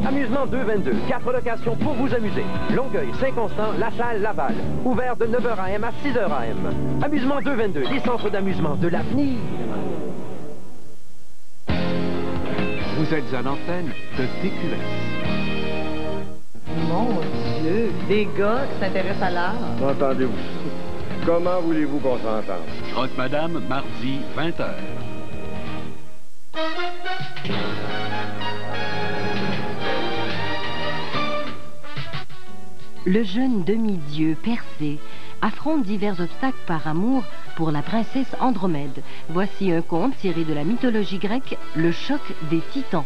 Amusement 222, 4 locations pour vous amuser. Longueuil, Saint-Constant, La Salle, Laval. Ouvert de 9h AM à 6h AM. Amusement 222, les centres d'amusement de l'avenir. Vous êtes à l'antenne de TQS. Mon Dieu, des gars qui s'intéressent à l'art. Entendez-vous ça? Comment voulez-vous qu'on s'entende? Croque Madame, mardi, 20h. Le jeune demi-dieu Persée affronte divers obstacles par amour pour la princesse Andromède. Voici un conte tiré de la mythologie grecque, le choc des titans.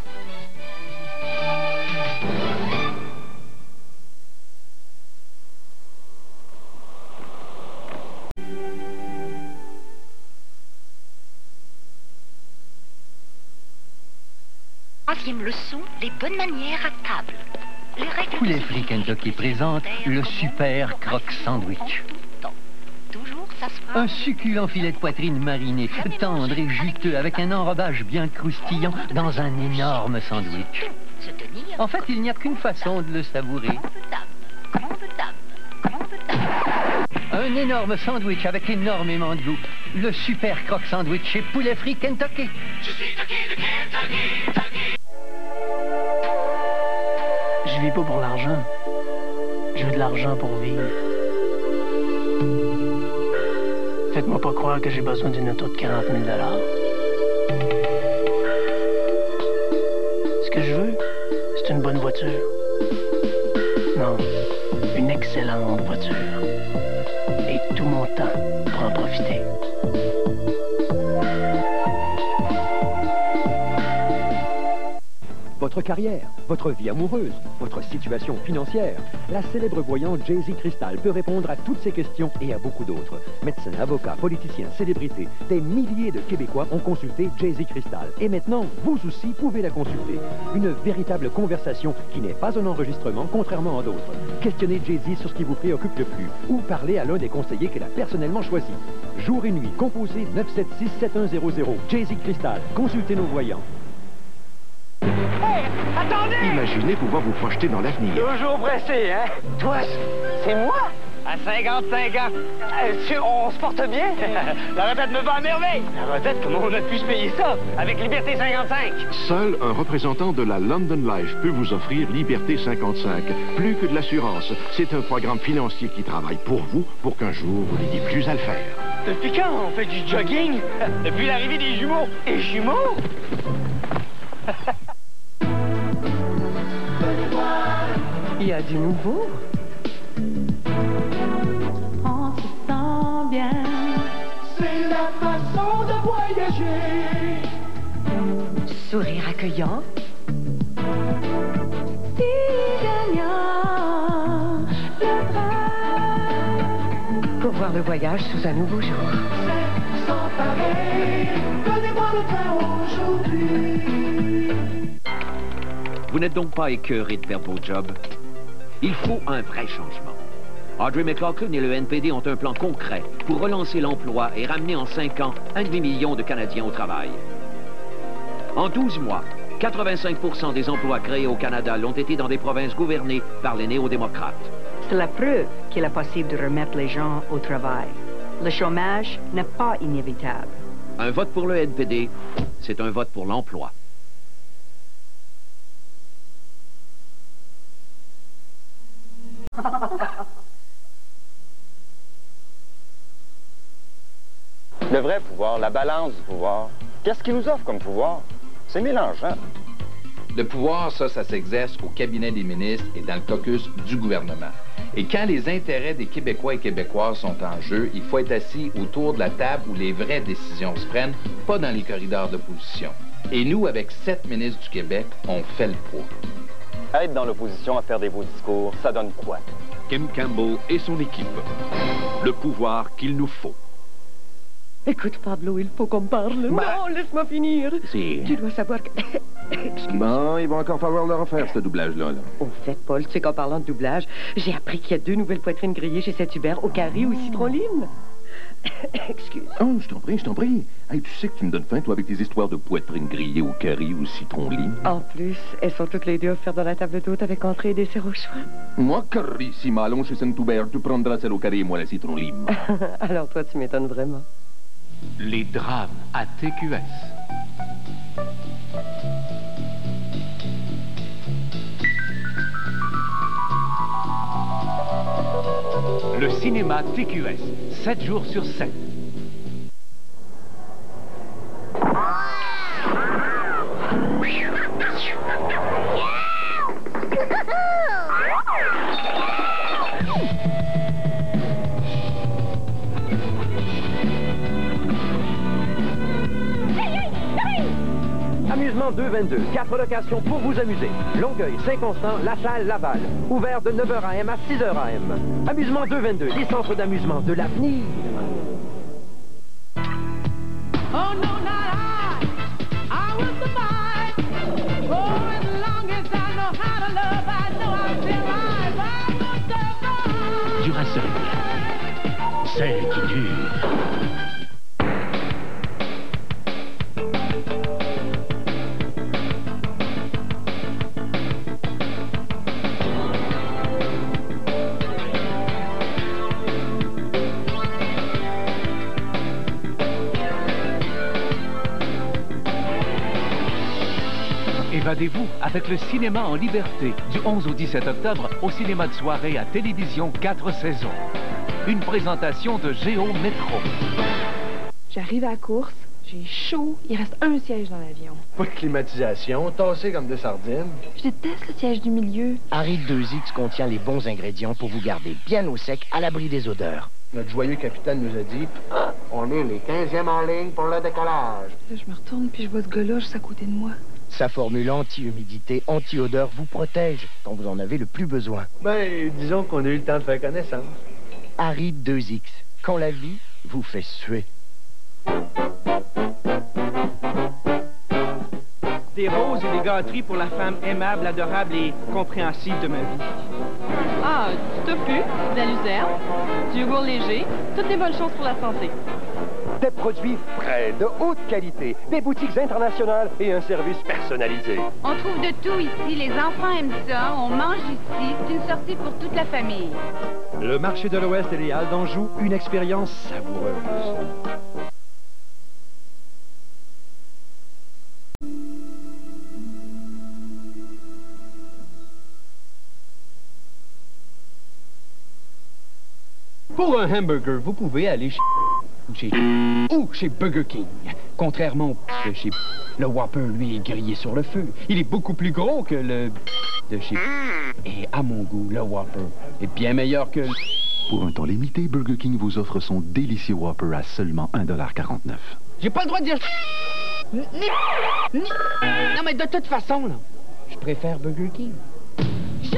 Troisième leçon, les bonnes manières à table. Les règles Poulet Frit Kentucky présente le super croque sandwich. Toujours s'asseoir. Un succulent filet de poitrine mariné, tendre et juteux, avec un enrobage bien croustillant dans un énorme sandwich. Se tenir. En fait, il n'y a qu'une façon de le savourer. Un énorme sandwich avec énormément de goût. Le super croque sandwich chez Poulet Frit Kentucky. Je suis Tucky de Kentucky. Je vis pas pour l'argent. Je veux de l'argent pour vivre. Faites-moi pas croire que j'ai besoin d'une auto de 40 000 $. Ce que je veux, c'est une bonne voiture. Non, une excellente voiture. Et tout mon temps pour en profiter. Votre carrière, votre vie amoureuse, votre situation financière. La célèbre voyante Jay-Z Crystal peut répondre à toutes ces questions et à beaucoup d'autres. Médecins, avocats, politiciens, célébrités, des milliers de Québécois ont consulté Jay-Z Crystal. Et maintenant, vous aussi pouvez la consulter. Une véritable conversation qui n'est pas un enregistrement, contrairement à d'autres. Questionnez Jay-Z sur ce qui vous préoccupe le plus ou parlez à l'un des conseillers qu'elle a personnellement choisi. Jour et nuit, composez 976-7100. Jay-Z Crystal, consultez nos voyants. Hey, attendez! Imaginez pouvoir vous projeter dans l'avenir. Toujours pressé, hein? Toi, c'est moi? À 55 ans. On se porte bien? La retraite me va à merveille. La retraite, comment on a pu se payer ça? Avec Liberté 55. Seul un représentant de la London Life peut vous offrir Liberté 55. Plus que de l'assurance, c'est un programme financier qui travaille pour vous pour qu'un jour vous n'ayez plus à le faire. Depuis quand on fait du jogging? Depuis l'arrivée des jumeaux. Et jumeaux? Il y a du nouveau. On se sent bien. C'est la façon de voyager. Sourire accueillant. Si gagnant le train. Pour voir le voyage sous un nouveau jour. C'est sans pareil. Donnez-moi le train aujourd'hui. Vous n'êtes donc pas écœuré de perdre vos jobs? Il faut un vrai changement. Audrey McLaughlin et le NPD ont un plan concret pour relancer l'emploi et ramener en 5 ans 1,5 million de Canadiens au travail. En 12 mois, 85% des emplois créés au Canada l'ont été dans des provinces gouvernées par les néo-démocrates. C'est la preuve qu'il est possible de remettre les gens au travail. Le chômage n'est pas inévitable. Un vote pour le NPD, c'est un vote pour l'emploi. Le vrai pouvoir, la balance du pouvoir, qu'est-ce qu'il nous offre comme pouvoir? C'est mélangeant. Le pouvoir, ça s'exerce au cabinet des ministres et dans le caucus du gouvernement. Et quand les intérêts des Québécois et Québécoises sont en jeu, il faut être assis autour de la table où les vraies décisions se prennent, pas dans les corridors d'opposition. Et nous, avec 7 ministres du Québec, on fait le poids. Être dans l'opposition à faire des beaux discours, ça donne quoi? Kim Campbell et son équipe. Le pouvoir qu'il nous faut. Écoute, Pablo, il faut qu'on parle. Non, laisse-moi finir. Si. Tu dois savoir que... Bon, il va encore falloir le refaire, ce doublage-là. Au fait, Paul, tu sais qu'en parlant de doublage, j'ai appris qu'il y a 2 nouvelles poitrines grillées chez Saint-Hubert, au carré ou au citronline. Excuse. Oh, je t'en prie, je t'en prie. Hey, tu sais que tu me donnes faim, toi, avec tes histoires de poitrine grillée au curry ou citron lime. En plus, elles sont toutes les deux offertes dans la table d'hôte avec entrée et dessert au choix. Moi, carissima, allons chez Saint-Hubert, tu prendras celle au curry et moi la citron lime. Alors toi, tu m'étonnes vraiment. Les drames à TQS. Le cinéma TQS, 7 jours sur 7. Amusement 222, 4 locations pour vous amuser. Longueuil, Saint-Constant, La Salle, Laval. Ouvert de 9h AM à 6h AM. Amusement 222, les centres d'amusement de l'avenir. Oh no, not I will survive. Oh, as long as I know how to love, I know I'll survive. I will survive. Duracell, celle qui dure. Évadez-vous avec le cinéma en liberté du 11 au 17 octobre au cinéma de soirée à télévision 4 saisons. Une présentation de Géo Métro. J'arrive à la course, j'ai chaud, il reste un siège dans l'avion. Pas de climatisation, tassé comme des sardines. Je déteste le siège du milieu. Harry 2X contient les bons ingrédients pour vous garder bien au sec, à l'abri des odeurs. Notre joyeux capitaine nous a dit « On est les 15e en ligne pour le décollage. » Là, je me retourne puis je vois ce gars-là juste à côté de moi. Sa formule anti-humidité, anti-odeur vous protège quand vous en avez le plus besoin. Ben, disons qu'on a eu le temps de faire connaissance. Harry 2X, quand la vie vous fait suer. Des roses et des gâteries pour la femme aimable, adorable et compréhensive de ma vie. Ah, du tofu, de la luzerne, du yogourt léger, toutes les bonnes choses pour la santé. Des produits frais, de haute qualité, des boutiques internationales et un service personnalisé. On trouve de tout ici. Les enfants aiment ça. On mange ici. C'est une sortie pour toute la famille. Le marché de l'Ouest et les Halles d'Anjou, une expérience savoureuse. Pour un hamburger, vous pouvez aller chez Burger King. Contrairement au chez le Whopper, lui, est grillé sur le feu. Il est beaucoup plus gros que le de chez et à mon goût, le Whopper est bien meilleur que... Pour un temps limité, Burger King vous offre son délicieux Whopper à seulement 1,49 $. J'ai pas le droit de dire... Non, mais de toute façon, là, je préfère Burger King. Je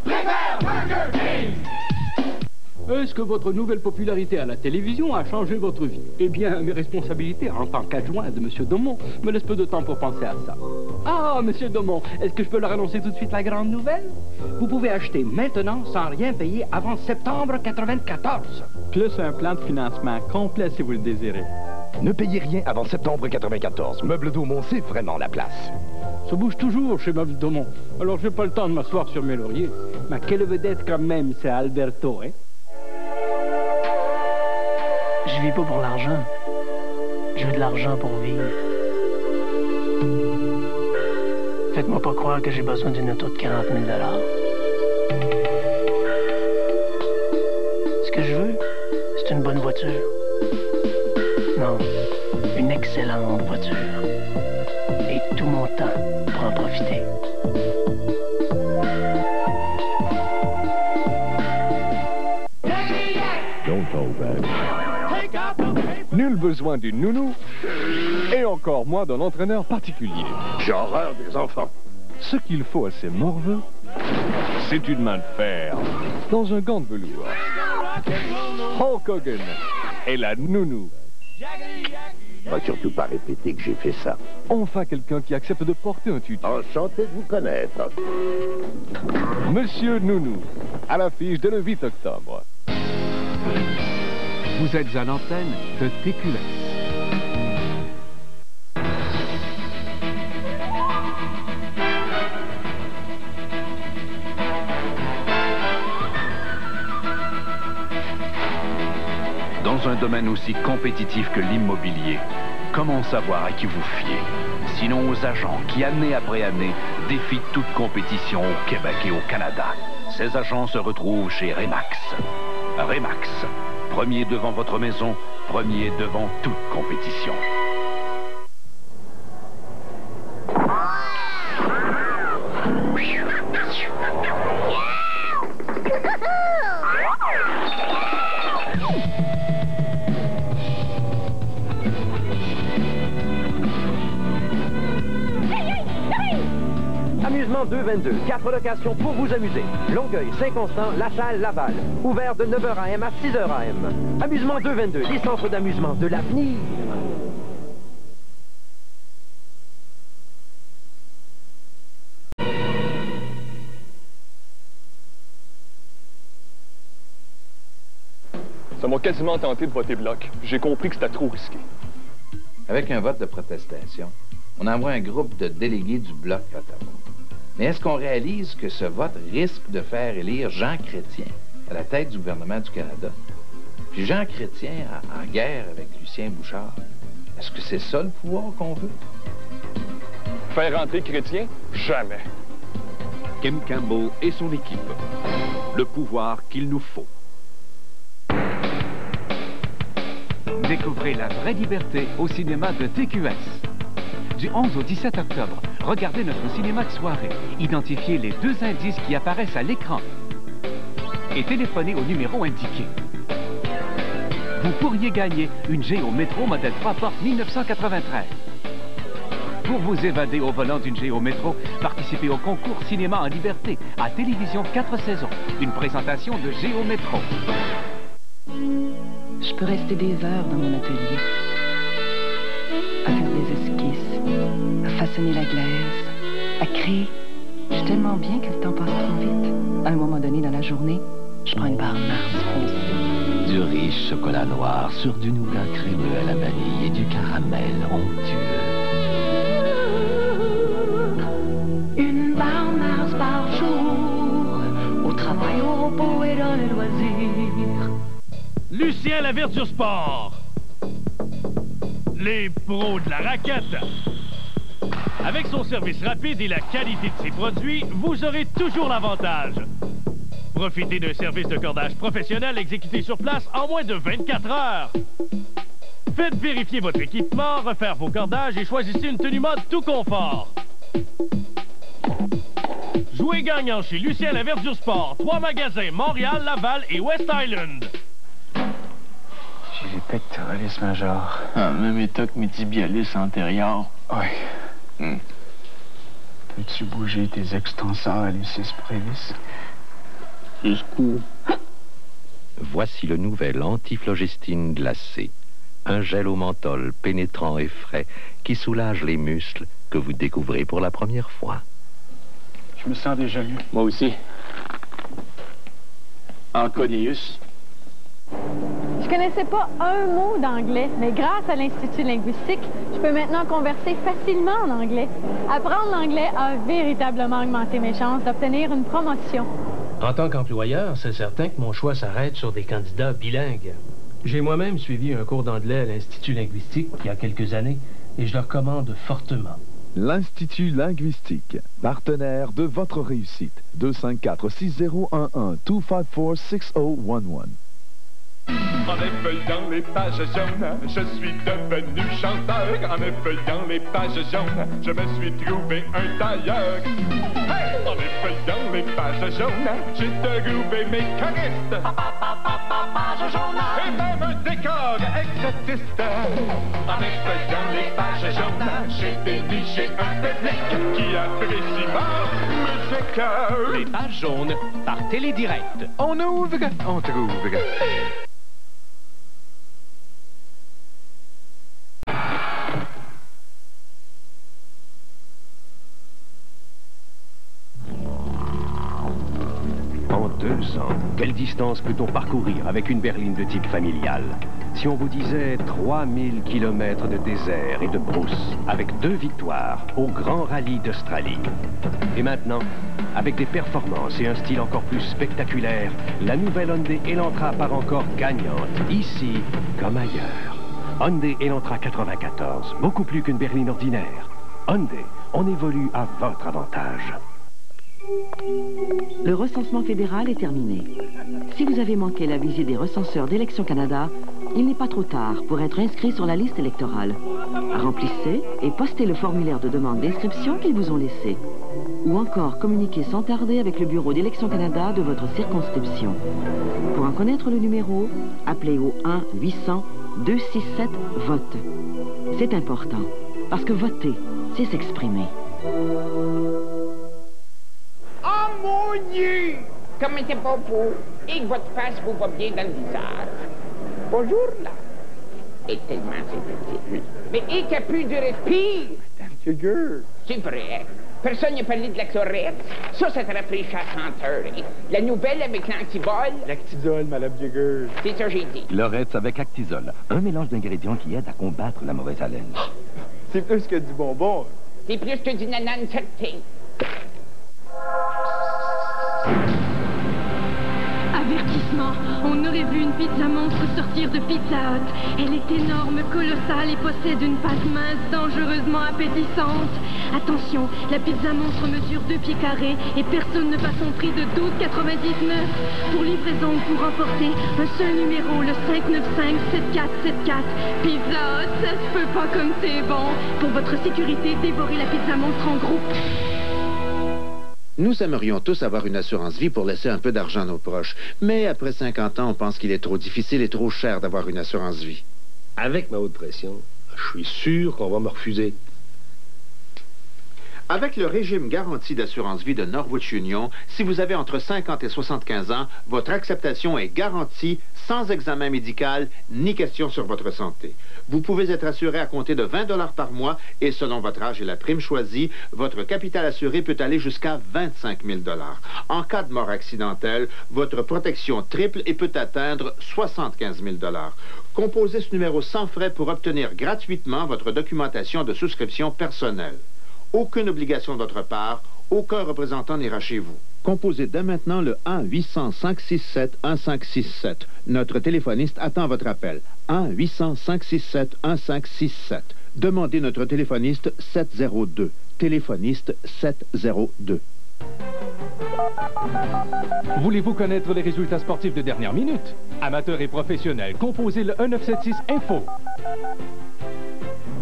préfère Burger King. Est-ce que votre nouvelle popularité à la télévision a changé votre vie? Eh bien, mes responsabilités en tant qu'adjoint de M. Daumont me laissent peu de temps pour penser à ça. Ah, M. Daumont, est-ce que je peux leur annoncer tout de suite la grande nouvelle? Vous pouvez acheter maintenant sans rien payer avant septembre 94. Plus un plan de financement complet si vous le désirez. Ne payez rien avant septembre 94. Meubles Daumont, c'est vraiment la place. Ça bouge toujours chez Meubles Daumont. Alors, j'ai pas le temps de m'asseoir sur mes lauriers. Mais quelle vedette quand même, c'est Alberto, hein? Je vis pas pour l'argent. Je veux de l'argent pour vivre. Faites-moi pas croire que j'ai besoin d'une auto de 40 000 $. Ce que je veux, c'est une bonne voiture. Non, une excellente voiture. Et tout mon temps pour en profiter. Don't hold back. Nul besoin d'une nounou, et encore moins d'un entraîneur particulier. J'ai horreur des enfants. Ce qu'il faut à ces morveux, c'est une main de fer dans un gant de velours. Hulk Hogan et la nounou. Va surtout pas répéter que j'ai fait ça. Enfin quelqu'un qui accepte de porter un tutu. Enchanté de vous connaître. Monsieur Nounou, à l'affiche dès le 8 octobre. Vous êtes à l'antenne de TQS. Dans un domaine aussi compétitif que l'immobilier, comment savoir à qui vous fier? Sinon aux agents qui, année après année, défient toute compétition au Québec et au Canada. Ces agents se retrouvent chez Remax. Remax, premier devant votre maison, premier devant toute compétition. Amusement 222, 4 locations pour vous amuser. Longueuil, Saint-Constant, La Salle, Laval. Ouvert de 9h AM à 6h AM. Amusement 222, les centres d'amusement de l'avenir. Ça m'a quasiment tenté de voter bloc. J'ai compris que c'était trop risqué. Avec un vote de protestation, on envoie un groupe de délégués du Bloc à Ottawa. Mais est-ce qu'on réalise que ce vote risque de faire élire Jean Chrétien à la tête du gouvernement du Canada? Puis Jean Chrétien en guerre avec Lucien Bouchard. Est-ce que c'est ça le pouvoir qu'on veut? Faire rentrer Chrétien? Jamais. Kim Campbell et son équipe. Le pouvoir qu'il nous faut. Découvrez la vraie liberté au cinéma de TQS. Du 11 au 17 octobre, regardez notre cinéma de soirée. Identifiez les 2 indices qui apparaissent à l'écran et téléphonez au numéro indiqué. Vous pourriez gagner une Géo Métro modèle 3 portes 1993. Pour vous évader au volant d'une Géo Métro, participez au concours Cinéma en liberté à Télévision 4 saisons. Une présentation de Géo Métro. Je peux rester des heures dans mon atelier, à faire des esquisses, à façonner la glaise, à créer. Je suis tellement bien que le temps passe trop vite. À un moment donné dans la journée, je prends une barre Mars foncée. Du riche chocolat noir sur du nougat crémeux à la vanille et du caramel onctueux. Une barre Mars par jour, au travail, au repos et dans les loisirs. Lucien Laverture Sport. Les pros de la raquette. Avec son service rapide et la qualité de ses produits, vous aurez toujours l'avantage. Profitez d'un service de cordage professionnel exécuté sur place en moins de 24 heures. Faites vérifier votre équipement, refaire vos cordages et choisissez une tenue mode tout confort. Jouez gagnant chez Lucien Laverture Sport. 3 magasins, Montréal, Laval et West Island. J'ai les pectoralis majeurs. Ah, même état que mes tibialis antérieurs. Oui. Peux-tu bouger tes extenseurs et les 6 prévis? Jusqu'où? Voici le nouvel antiflogestine glacé. Un gel au menthol pénétrant et frais qui soulage les muscles que vous découvrez pour la première fois. Je me sens déjà mieux. Moi aussi. Enconius. Je connaissais pas un mot d'anglais, mais grâce à l'Institut linguistique, je peux maintenant converser facilement en anglais. Apprendre l'anglais a véritablement augmenté mes chances d'obtenir une promotion. En tant qu'employeur, c'est certain que mon choix s'arrête sur des candidats bilingues. J'ai moi-même suivi un cours d'anglais à l'Institut linguistique il y a quelques années et je le recommande fortement. L'Institut linguistique, partenaire de votre réussite. 254-6011, 254-6011. En effeuillant les pages jaunes, je suis devenu chanteur. En effeuillant les pages jaunes, je me suis trouvé un tailleur. Hey! En effeuillant les pages jaunes, j'ai trouvé mes choristes. Page jaune. Et même un décor exotiste. En effeuillant les pages jaunes, j'ai déniché un public qui apprécie ma musique. Les pages jaunes par Télédirect. On ouvre, on trouve. 2 ans, quelle distance peut-on parcourir avec une berline de type familial? Si on vous disait 3000 km de désert et de brousse, avec 2 victoires au Grand Rallye d'Australie. Et maintenant, avec des performances et un style encore plus spectaculaire, la nouvelle Hyundai Elantra part encore gagnante, ici comme ailleurs. Hyundai Elantra 94, beaucoup plus qu'une berline ordinaire. Hyundai, on évolue à votre avantage. Le recensement fédéral est terminé. Si vous avez manqué la visite des recenseurs d'Élections Canada, il n'est pas trop tard pour être inscrit sur la liste électorale. Remplissez et postez le formulaire de demande d'inscription qu'ils vous ont laissé. Ou encore communiquez sans tarder avec le bureau d'Élections Canada de votre circonscription. Pour en connaître le numéro, appelez au 1-800-267-VOTE. C'est important, parce que voter, c'est s'exprimer. Oh mon Dieu! Comme c'est pas beau et que votre face vous va bien dans le visage. Bonjour, là. Et tellement c'est petit. Mais et qu'il n'y a plus de respire. Madame Jagger. C'est vrai. Personne n'a parlé de la chlorette. Ça te rafraîchit à 30 heures. Hein? La nouvelle avec l'Actizol. L'Actizol, Madame Jagger. C'est ça j'ai dit. Chlorette avec Actizol. Un mélange d'ingrédients qui aide à combattre la mauvaise haleine. C'est plus que du bonbon. C'est plus que du nanane certain. Avertissement, on aurait vu une pizza monstre sortir de Pizza Hut. Elle est énorme, colossale et possède une pâte mince, dangereusement appétissante. Attention, la pizza monstre mesure 2 pieds carrés et personne ne bat son prix de 12,99. Pour livraison, pour remporter un seul numéro, le 595-7474. Pizza Hut, ça se peut pas comme c'est bon. Pour votre sécurité, dévorez la pizza monstre en groupe. Nous aimerions tous avoir une assurance vie pour laisser un peu d'argent à nos proches. Mais après 50 ans, on pense qu'il est trop difficile et trop cher d'avoir une assurance vie. Avec ma haute pression, je suis sûr qu'on va me refuser. Avec le régime garanti d'assurance vie de Norwich Union, si vous avez entre 50 et 75 ans, votre acceptation est garantie sans examen médical ni question sur votre santé. Vous pouvez être assuré à compter de 20 $ par mois et selon votre âge et la prime choisie, votre capital assuré peut aller jusqu'à 25 000 $. En cas de mort accidentelle, votre protection triple et peut atteindre 75 000 $. Composez ce numéro sans frais pour obtenir gratuitement votre documentation de souscription personnelle. Aucune obligation de votre part, aucun représentant n'ira chez vous. Composez dès maintenant le 1-800-567-1567. Notre téléphoniste attend votre appel. 1-800-567-1567. Demandez notre téléphoniste 702. Téléphoniste 702. Voulez-vous connaître les résultats sportifs de dernière minute? Amateurs et professionnels, composez le 1976 Info.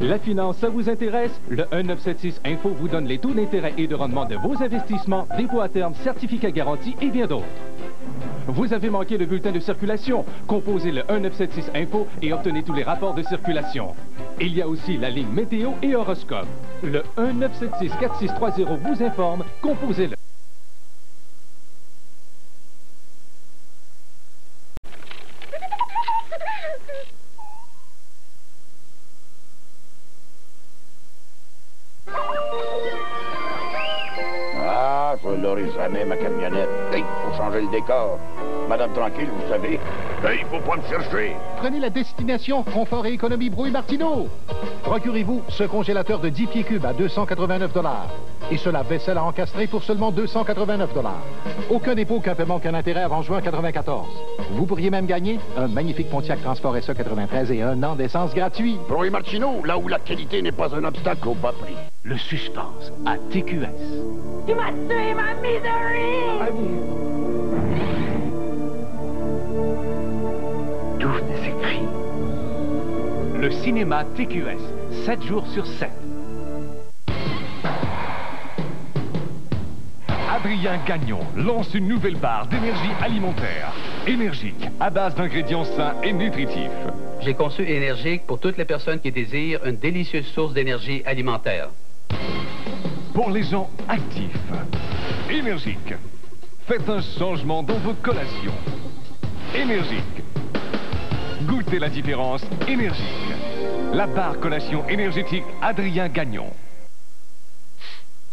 La finance, ça vous intéresse? Le 1976 Info vous donne les taux d'intérêt et de rendement de vos investissements, dépôts à terme, certificats garantis et bien d'autres. Vous avez manqué le bulletin de circulation? Composez le 1976 Info et obtenez tous les rapports de circulation. Il y a aussi la ligne météo et horoscope. Le 1976-4630 vous informe, composez-le. Je l'aurai jamais, ma camionnette. Hey, faut changer le décor. Madame Tranquille, vous savez. Hey, faut pas me chercher. Prenez la destination Confort et Économie Brouille-Martineau. Procurez-vous ce congélateur de 10 pieds cubes à 289 $ et ce lave-vaisselle à encastrer pour seulement 289 $. Aucun dépôt, aucun paiement, aucun intérêt avant juin 94. Vous pourriez même gagner un magnifique Pontiac Transport SE 93 et 1 an d'essence gratuit. Brouille-Martineau, là où la qualité n'est pas un obstacle au bas prix. Le suspense à TQS. Tu m'as tué ma misery! D'où venaient ces cris? Le cinéma TQS, 7 jours sur 7. Adrien Gagnon lance une nouvelle barre d'énergie alimentaire. Énergique, à base d'ingrédients sains et nutritifs. J'ai conçu Énergique pour toutes les personnes qui désirent une délicieuse source d'énergie alimentaire. Pour les gens actifs. Énergique. Faites un changement dans vos collations. Énergique. Goûtez la différence. Énergique. La barre collation énergétique Adrien Gagnon.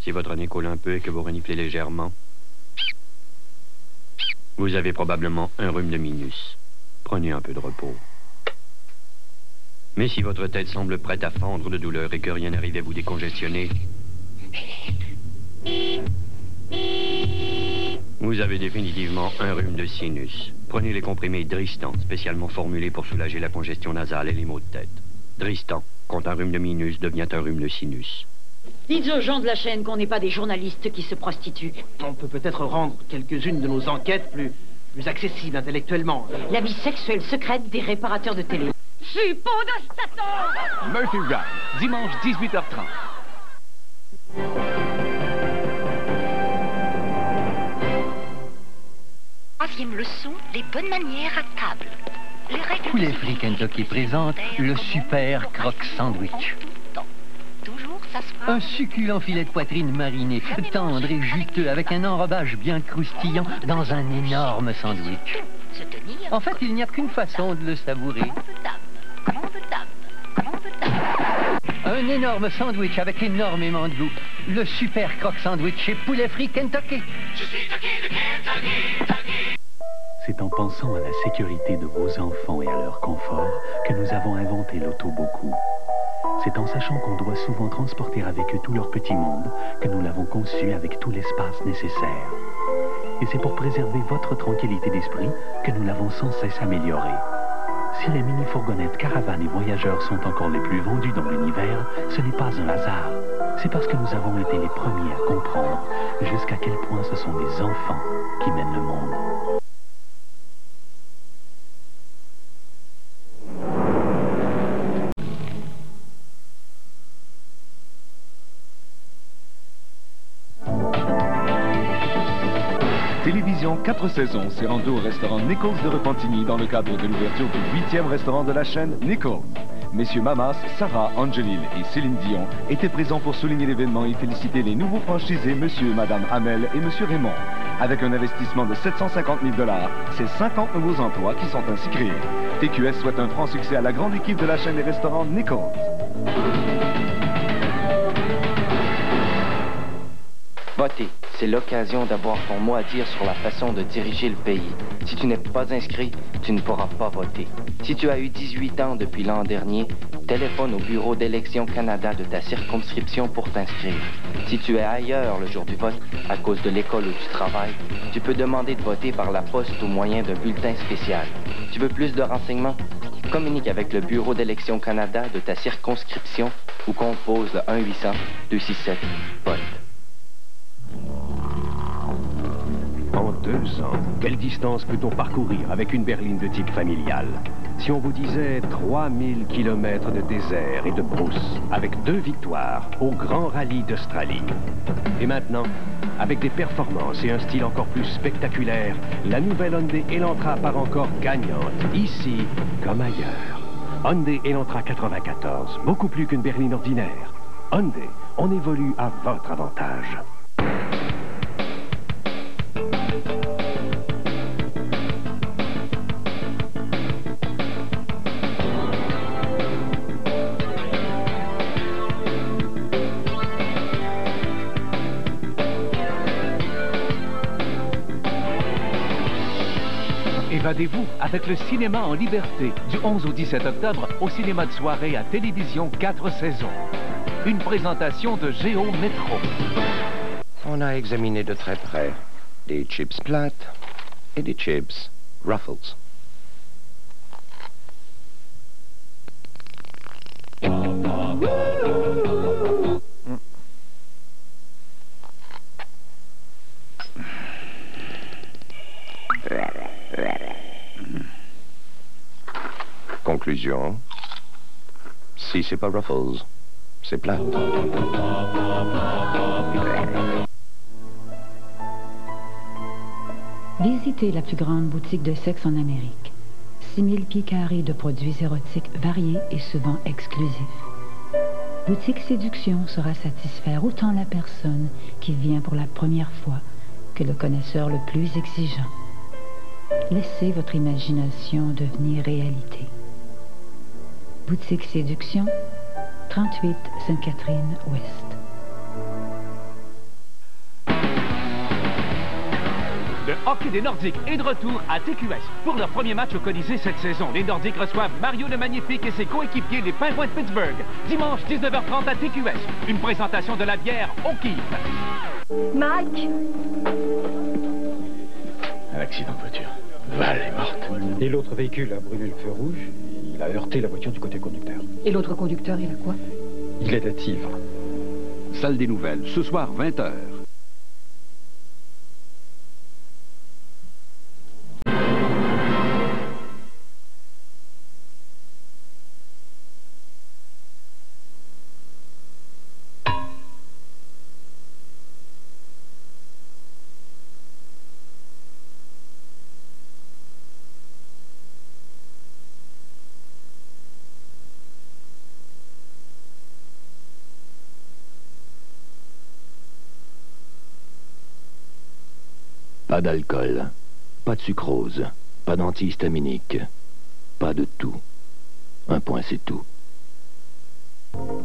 Si votre nez coule un peu et que vous reniflez légèrement, Vous avez probablement un rhume de minus. Prenez un peu de repos. Mais si votre tête semble prête à fendre de douleur et que rien n'arrive à vous décongestionner, vous avez définitivement un rhume de sinus. Prenez les comprimés Dristan, spécialement formulés pour soulager la congestion nasale et les maux de tête. Dristan, quand un rhume de minus devient un rhume de sinus. Dites aux gens de la chaîne qu'on n'est pas des journalistes qui se prostituent. On peut peut-être rendre quelques-unes de nos enquêtes plus accessibles intellectuellement. La vie sexuelle secrète des réparateurs de télé. Suppôt de Satan! Murphy Ride, dimanche 18h30. Troisième leçon, les bonnes manières à table. Les règles Poulet Frit Kentucky présente le super croque sandwich. toujours s'asseoir. Un succulent filet de poitrine mariné, tendre et juteux, avec un enrobage bien croustillant dans un énorme sandwich. En fait, il n'y a qu'une façon de le savourer. Un énorme sandwich avec énormément de goût. Le super croque sandwich chez Poulet Frit Kentucky. C'est en pensant à la sécurité de vos enfants et à leur confort que nous avons inventé l'auto-beaucoup. C'est en sachant qu'on doit souvent transporter avec eux tout leur petit monde que nous l'avons conçu avec tout l'espace nécessaire. Et c'est pour préserver votre tranquillité d'esprit que nous l'avons sans cesse amélioré. Si les mini-fourgonnettes, caravanes et voyageurs sont encore les plus vendus dans l'univers, ce n'est pas un hasard. C'est parce que nous avons été les premiers à comprendre jusqu'à quel point ce sont des enfants qui mènent le monde. Télévision 4 saisons s'est rendu au restaurant Nichols de Repentigny dans le cadre de l'ouverture du 8e restaurant de la chaîne Nichols. Messieurs Mamas, Sarah, Angelil et Céline Dion étaient présents pour souligner l'événement et féliciter les nouveaux franchisés Monsieur et Madame Hamel et Monsieur Raymond. Avec un investissement de 750 000 $, c'est 50 nouveaux emplois qui sont ainsi créés. TQS souhaite un franc succès à la grande équipe de la chaîne des restaurants Nichols. Voter, c'est l'occasion d'avoir ton mot à dire sur la façon de diriger le pays. Si tu n'es pas inscrit, tu ne pourras pas voter. Si tu as eu 18 ans depuis l'an dernier, téléphone au bureau d'Élections Canada de ta circonscription pour t'inscrire. Si tu es ailleurs le jour du vote, à cause de l'école ou du travail, tu peux demander de voter par la poste au moyen d'un bulletin spécial. Tu veux plus de renseignements? Communique avec le bureau d'Élections Canada de ta circonscription ou compose le 1-800-267-VOTE. En 2 ans, quelle distance peut-on parcourir avec une berline de type familial? Si on vous disait 3000 km de désert et de brousse, avec 2 victoires au Grand Rallye d'Australie. Et maintenant, avec des performances et un style encore plus spectaculaire, la nouvelle Hyundai Elantra part encore gagnante, ici comme ailleurs. Hyundai Elantra 94, beaucoup plus qu'une berline ordinaire. Hyundai, on évolue à votre avantage. Évadez-vous avec le cinéma en liberté du 11 au 17 octobre au cinéma de soirée à Télévision 4 saisons. Une présentation de Géo Métro. On a examiné de très près des chips plates et des chips Ruffles. Conclusion, si c'est pas Ruffles, c'est plate. Visitez la plus grande boutique de sexe en Amérique. 6000 pieds carrés de produits érotiques variés et souvent exclusifs. Boutique Séduction saura satisfaire autant la personne qui vient pour la première fois que le connaisseur le plus exigeant. Laissez votre imagination devenir réalité. Boutique Séduction, 38 Sainte-Catherine-Ouest. De Le hockey des Nordiques est de retour à TQS. Pour leur premier match au Colisée cette saison, les Nordiques reçoivent Mario le Magnifique et ses coéquipiers, les Pingouins de Pittsburgh. Dimanche, 19h30 à TQS. Une présentation de la bière O'Keeffe. Mike! Un accident de voiture. Val est morte. Et l'autre véhicule a brûlé le feu rouge. Il a heurté la voiture du côté conducteur. Et l'autre conducteur, il a quoi? Il est à ivre. Salle des nouvelles, ce soir, 20h. Pas d'alcool, pas de sucrose, pas d'antihistaminique, pas de tout. Un point, c'est tout.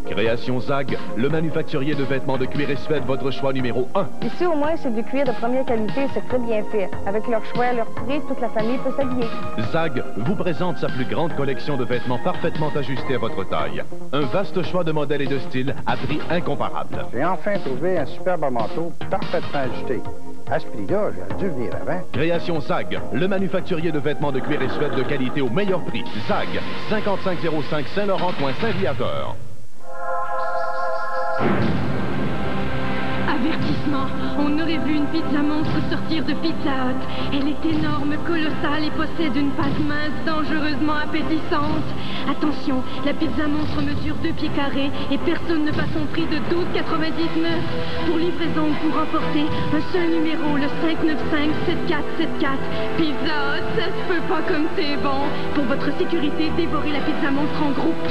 Création Zag, le manufacturier de vêtements de cuir et suède, votre choix numéro 1. Ici, au moins, c'est du cuir de première qualité, c'est très bien fait. Avec leur choix et leur prix, toute la famille peut s'habiller. Zag vous présente sa plus grande collection de vêtements parfaitement ajustés à votre taille. Un vaste choix de modèles et de styles à prix incomparable. J'ai enfin trouvé un superbe manteau parfaitement ajusté. À ce prix-là, j'aurais dû venir avant. Création Zag, le manufacturier de vêtements de cuir et suède de qualité au meilleur prix. Zag, 5505 Saint-Laurent, coin Saint-Viateur. Avertissement, on aurait vu une pizza monstre sortir de Pizza Hut. Elle est énorme, colossale et possède une pâte mince, dangereusement appétissante. Attention, la pizza monstre mesure 2 pieds carrés et personne ne bat son prix de 12,99. Pour livraison ou pour emporter, un seul numéro, le 595-7474. Pizza Hut, ça se peut pas comme c'est bon. Pour votre sécurité, dévorez la pizza monstre en groupe.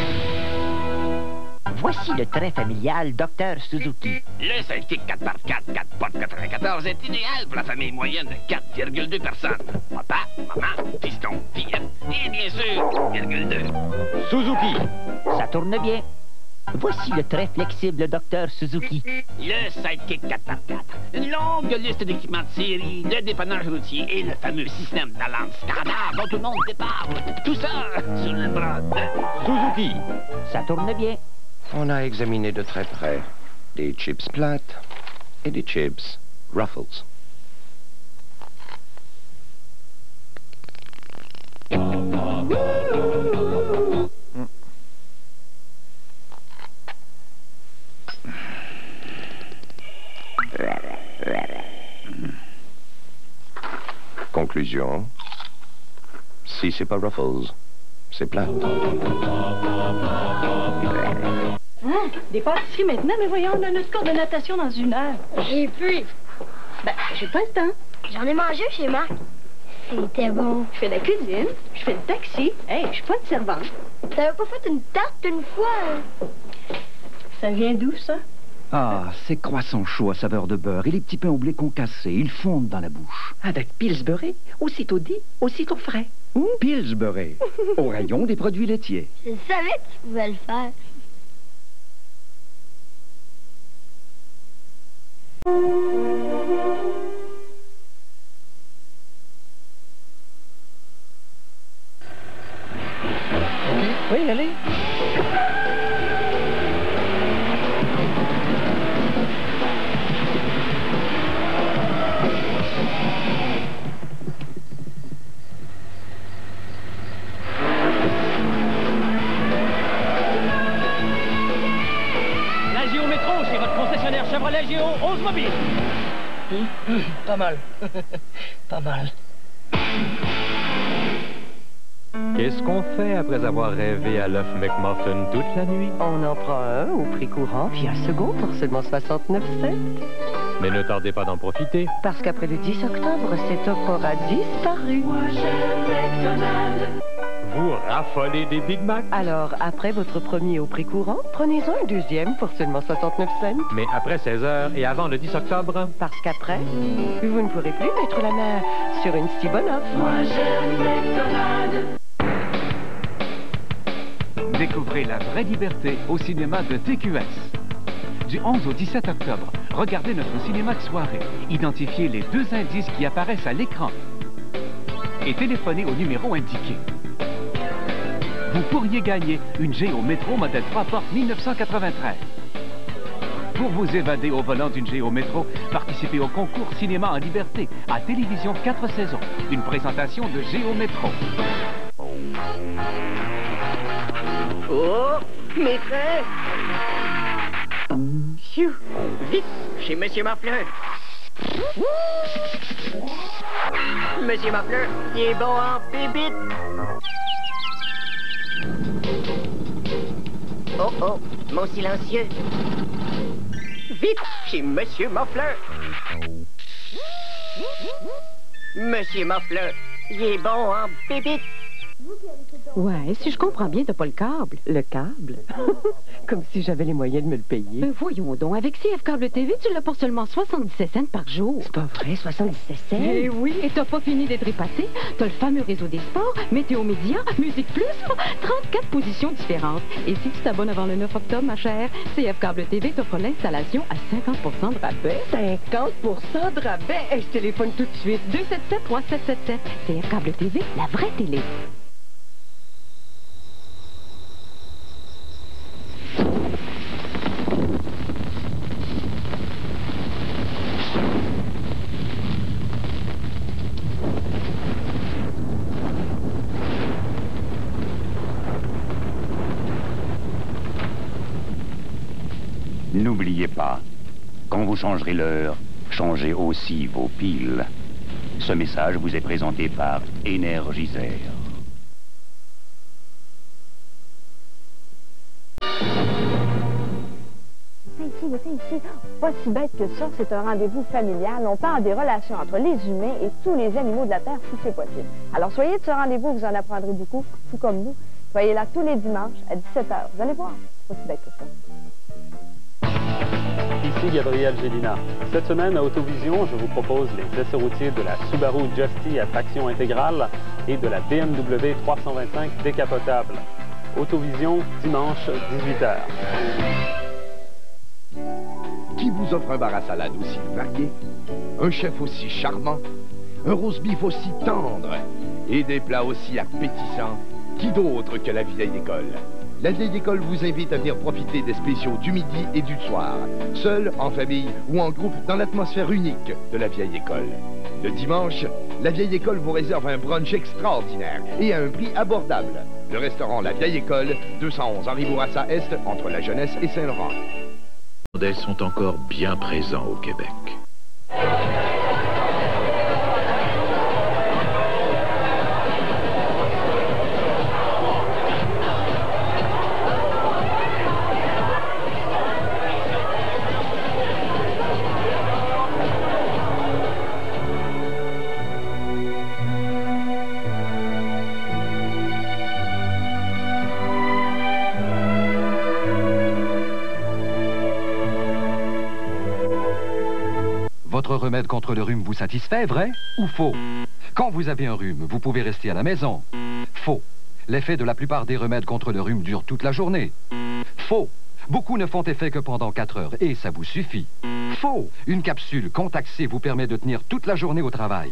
Voici le train familial Dr Suzuki. Le sidekick 4x4 4 portes 94 est idéal pour la famille moyenne de 4,2 personnes. Papa, maman, fiston, fillette et bien sûr, 4,2. Suzuki. Ça tourne bien. Voici le très flexible Dr Suzuki. Le sidekick 4x4. Une longue liste d'équipements de série, le dépannage routier et le fameux système d'alarme standard dont tout le monde déparle. Tout ça sur le bras de Suzuki. Ça tourne bien. On a examiné de très près des chips plates et des chips Ruffles. Conclusion, si c'est pas Ruffles, c'est plate. Des pâtisseries maintenant, mais voyons, on a notre cours de natation dans 1 heure. Et puis? Ben, j'ai pas le temps. J'en ai mangé chez Marc. C'était bon. Je fais la cuisine, je fais le taxi. Hey, je suis pas une servante. T'avais pas fait une tarte une fois? Ça vient d'où, ça? Ah, ces croissants chauds à saveur de beurre et les petits pains au blé concassé, ils fondent dans la bouche. Avec Pillsbury, aussitôt dit, aussitôt frais. Pillsbury, au rayon des produits laitiers. Je savais que tu pouvais le faire. Oui, allez. La Géo Métro, chez votre concessionnaire Chevrolet Géo, Oldsmobile. Pas mal. Pas mal. Qu'est-ce qu'on fait après avoir rêvé à l'œuf McMuffin toute la nuit? On en prend un au prix courant, puis un second pour seulement 69 cents. Mais ne tardez pas d'en profiter. Parce qu'après le 10 octobre, cette offre aura disparu. Moi, j'aime McDonald's. Vous raffolez des Big Mac? Alors, après votre premier au prix courant, prenez-en un deuxième pour seulement 69 cents. Mais après 16 heures et avant le 10 octobre? Parce qu'après, vous ne pourrez plus mettre la main sur une si bonne offre. Moi, j'aime McDonald's. Découvrez la vraie liberté au cinéma de TQS. Du 11 au 17 octobre, regardez notre Cinémax soirée. Identifiez les 2 indices qui apparaissent à l'écran et téléphonez au numéro indiqué. Vous pourriez gagner une Géo Métro modèle 3 portes 1993. Pour vous évader au volant d'une Géo Métro, participez au concours Cinéma en liberté à Télévision 4 saisons. Une présentation de Géo Métro. Oh, mes frères! Phew! Vite, chez Monsieur Mafleur. Monsieur Mafleur, il est bon en bébite. Oh, oh, mon silencieux. Vite, chez Monsieur Mafleur. Monsieur Mafleur, il est bon en bébite. Ouais, si je comprends bien, t'as pas le câble. Le câble? Comme si j'avais les moyens de me le payer. Voyons donc, avec CF Câble TV, tu l'as pour seulement 77 cents par jour. C'est pas vrai, 77 cents? Eh oui, et t'as pas fini d'être épaté. T'as le fameux réseau des sports, Météo Média, Musique Plus, 34 positions différentes. Et si tu t'abonnes avant le 9 octobre, ma chère, CF Câble TV t'offre l'installation à 50% de rabais. 50% de rabais? Je téléphone tout de suite. 277-3777. CF Câble TV, la vraie télé. N'oubliez pas, quand vous changerez l'heure, changez aussi vos piles. Ce message vous est présenté par Énergiseur. Ici, pas si bête que ça, c'est un rendez-vous familial. On parle des relations entre les humains et tous les animaux de la Terre, si c'est possible. Alors, soyez de ce rendez-vous, vous en apprendrez beaucoup, tout comme nous. Soyez là tous les dimanches à 17h. Vous allez voir, c'est pas si bête que ça. Ici Gabriel Gélina. Cette semaine à Autovision, je vous propose les essais routiers de la Subaru Justy à traction intégrale et de la BMW 325 décapotable. Autovision, dimanche, 18h. Qui vous offre un bar à salade aussi varié, un chef aussi charmant, un roast beef aussi tendre et des plats aussi appétissants? Qui d'autre que la vieille école? La vieille école vous invite à venir profiter des spéciaux du midi et du soir, seul, en famille ou en groupe dans l'atmosphère unique de la vieille école. Le dimanche, la vieille école vous réserve un brunch extraordinaire et à un prix abordable. Le restaurant La Vieille École, 211 Henri Bourassa Est, entre la Jeunesse et Saint-Laurent. Les modèles sont encore bien présents au Québec. Votre remède contre le rhume vous satisfait, vrai ou faux? Quand vous avez un rhume, vous pouvez rester à la maison. Faux. L'effet de la plupart des remèdes contre le rhume dure toute la journée. Faux. Beaucoup ne font effet que pendant 4 heures et ça vous suffit. Faux. Une capsule Contac-C vous permet de tenir toute la journée au travail.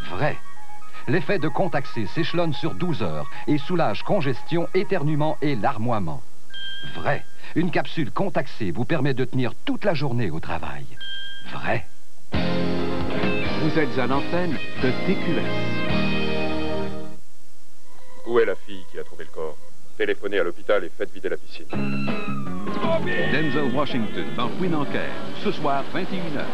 Vrai. L'effet de Contac-C s'échelonne sur 12 heures et soulage congestion, éternuement et larmoiement. Vrai. Une capsule Contac-C vous permet de tenir toute la journée au travail. Vrai. Vous êtes à l'antenne de TQS. Où est la fille qui a trouvé le corps? Téléphonez à l'hôpital et faites vider la piscine. Denzel Washington dans Queen Enquête, ce soir 21h.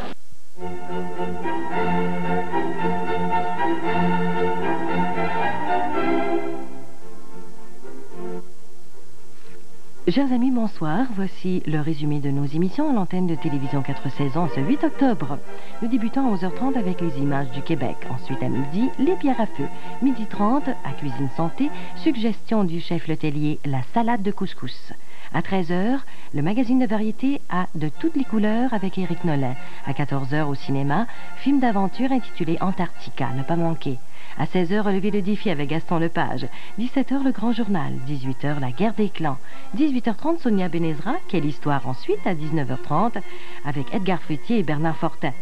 Chers amis, bonsoir. Voici le résumé de nos émissions à l'antenne de Télévision 4 saisons ce 8 octobre. Nous débutons à 11h30 avec les images du Québec. Ensuite, à midi, les pierres à feu. 12h30, à Cuisine Santé, suggestion du chef Letellier, la salade de couscous. À 13h, le magazine de variété a De toutes les couleurs avec Éric Nolin. À 14h, au cinéma, film d'aventure intitulé Antarctica, ne pas manquer. À 16h, relevez le défi avec Gaston Lepage. 17h, le Grand Journal. 18h, la guerre des clans. 18h30, Sonia Benezra. Quelle histoire ensuite à 19h30 avec Edgar Fruitier et Bernard Fortin.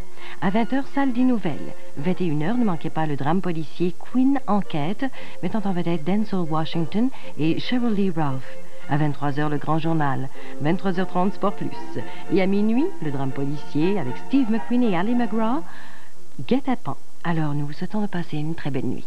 À 20h, salle des nouvelles. 21h, ne manquez pas le drame policier Queen Enquête, mettant en vedette Denzel Washington et Sheryl Lee Ralph. À 23h, le Grand Journal. 23h30, Sport Plus. Et à minuit, le drame policier avec Steve McQueen et Ali McGraw, Guet-apens. Alors, nous vous souhaitons de passer une très belle nuit.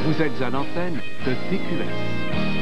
Vous êtes à l'antenne de TQS.